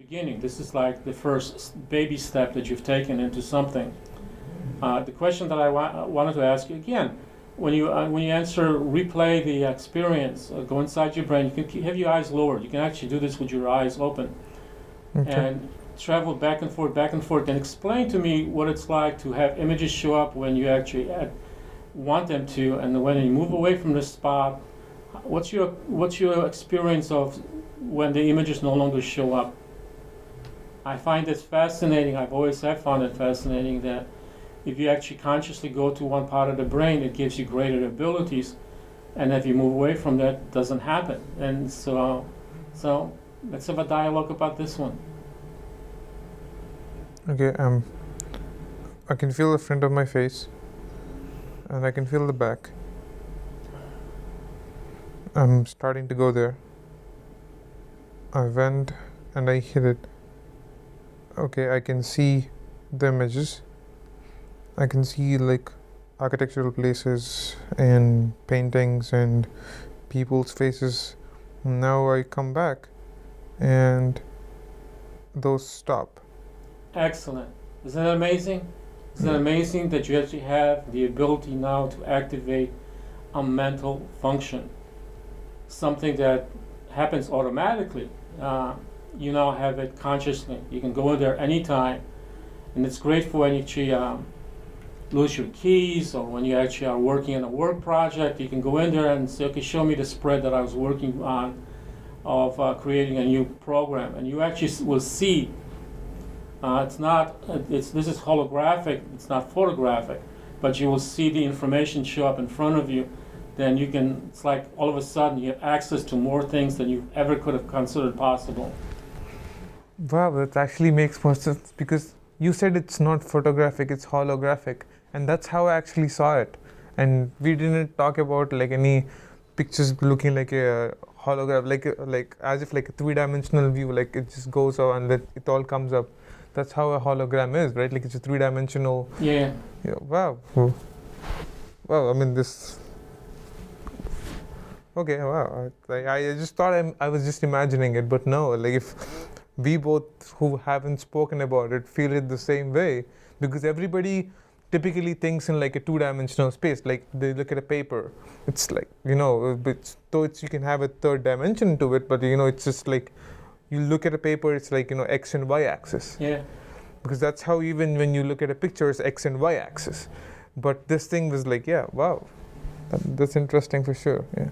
beginning. This is like the first baby step that you've taken into something. The question that I wanted to ask you again, when you answer, replay the experience, go inside your brain. You can have your eyes lowered. You can actually do this with your eyes open, and travel back and forth, and explain to me what it's like to have images show up when you actually want them to, and when you move away from the spot. What's your experience of when the images no longer show up? I find it fascinating. I've always found it fascinating that if you actually consciously go to one part of the brain, it gives you greater abilities, and if you move away from that, it doesn't happen. And so let's have a dialogue about this one. Okay. I can feel the front of my face, and I can feel the back. I'm starting to go there. I went and I hit it. Okay, I can see the images. I can see like architectural places and paintings and people's faces. Now I come back and those stop. Excellent. Isn't that amazing? Isn't it amazing that you actually have the ability now to activate a mental function? Something that happens automatically. You now have it consciously. You can go in there anytime, and it's great for when you actually lose your keys, or when you actually are working on a work project. You can go in there and say, okay, show me the spread that I was working on of creating a new program, and you actually will see. This is holographic. It's not photographic, but you will see the information show up in front of you. Then you can, it's like all of a sudden you have access to more things than you ever could have considered possible. Wow, that actually makes more sense, because you said it's not photographic, it's holographic, and that's how I actually saw it. And we didn't talk about like any pictures looking like a hologram, like as if like a three-dimensional view, like it just goes on and it all comes up. That's how a hologram is, right? Like it's a three-dimensional. Yeah. Wow. Wow. I mean this. Okay, wow. I just thought I was just imagining it, but no, like if we both who haven't spoken about it feel it the same way, because everybody typically thinks in like a two-dimensional space, like they look at a paper. It's like, though you can have a third dimension to it, but it's just like, you look at a paper, it's like, X and Y axis. Yeah. Because that's how even when you look at a picture, it's X and Y axis. But this thing was like, yeah, wow. That's interesting for sure, yeah.